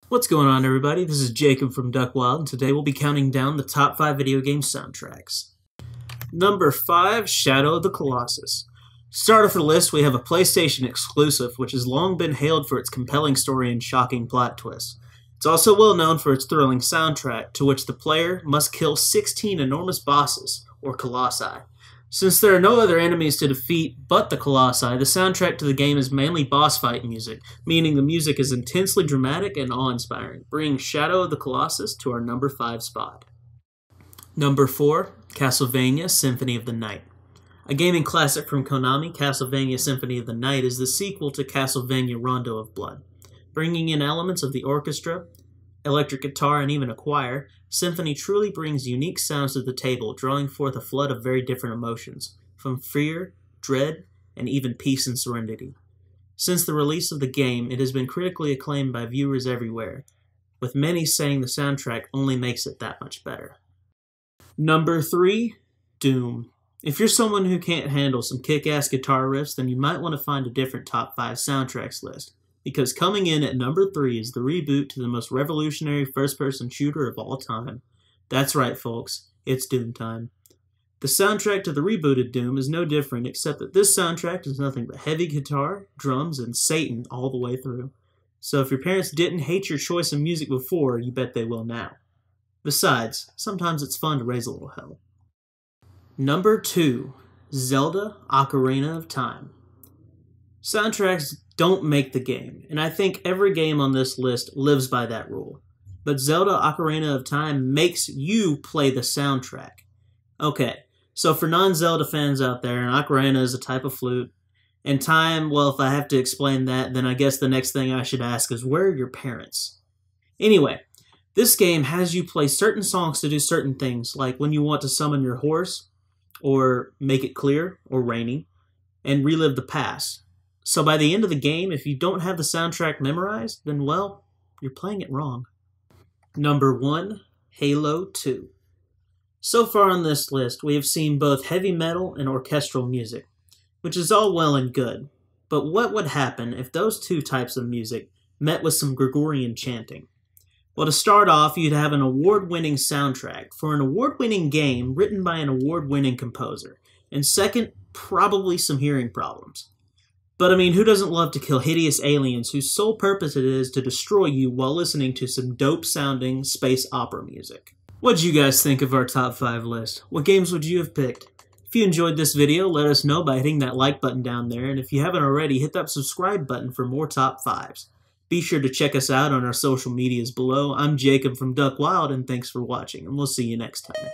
What's going on, everybody? This is Jacob from Duck Wild, and today we'll be counting down the top 5 video game soundtracks. Number 5, Shadow of the Colossus. Starter for the list, we have a PlayStation exclusive, which has long been hailed for its compelling story and shocking plot twists. It's also well known for its thrilling soundtrack, to which the player must kill 16 enormous bosses, or colossi. Since there are no other enemies to defeat but the colossi, the soundtrack to the game is mainly boss fight music, meaning the music is intensely dramatic and awe-inspiring, bringing Shadow of the Colossus to our number 5 spot. Number 4, Castlevania Symphony of the Night. A gaming classic from Konami, Castlevania Symphony of the Night is the sequel to Castlevania Rondo of Blood. Bringing in elements of the orchestra, electric guitar, and even a choir, Symphony truly brings unique sounds to the table, drawing forth a flood of very different emotions, from fear, dread, and even peace and serenity. Since the release of the game, it has been critically acclaimed by viewers everywhere, with many saying the soundtrack only makes it that much better. Number 3, Doom. If you're someone who can't handle some kick-ass guitar riffs, then you might want to find a different top 5 soundtracks list. Because coming in at number 3 is the reboot to the most revolutionary first-person shooter of all time. That's right, folks, it's Doom time. The soundtrack to the rebooted Doom is no different, except that this soundtrack is nothing but heavy guitar, drums, and Satan all the way through. So if your parents didn't hate your choice of music before, you bet they will now. Besides, sometimes it's fun to raise a little hell. Number 2, Zelda Ocarina of Time. Soundtracks don't make the game, and I think every game on this list lives by that rule. But Zelda Ocarina of Time makes you play the soundtrack. Okay, so for non-Zelda fans out there, an ocarina is a type of flute, and time, well, if I have to explain that, then I guess the next thing I should ask is, where are your parents? Anyway, this game has you play certain songs to do certain things, like when you want to summon your horse, or make it clear, or rainy, and relive the past. So by the end of the game, if you don't have the soundtrack memorized, then, well, you're playing it wrong. Number 1, Halo 2. So far on this list, we have seen both heavy metal and orchestral music, which is all well and good. But what would happen if those two types of music met with some Gregorian chanting? Well, to start off, you'd have an award-winning soundtrack for an award-winning game written by an award-winning composer. And second, probably some hearing problems. But I mean, who doesn't love to kill hideous aliens whose sole purpose it is to destroy you while listening to some dope-sounding space opera music? What'd you guys think of our top 5 list? What games would you have picked? If you enjoyed this video, let us know by hitting that like button down there, and if you haven't already, hit that subscribe button for more top 5s. Be sure to check us out on our social medias below. I'm Jacob from Duck Wild, and thanks for watching, and we'll see you next time.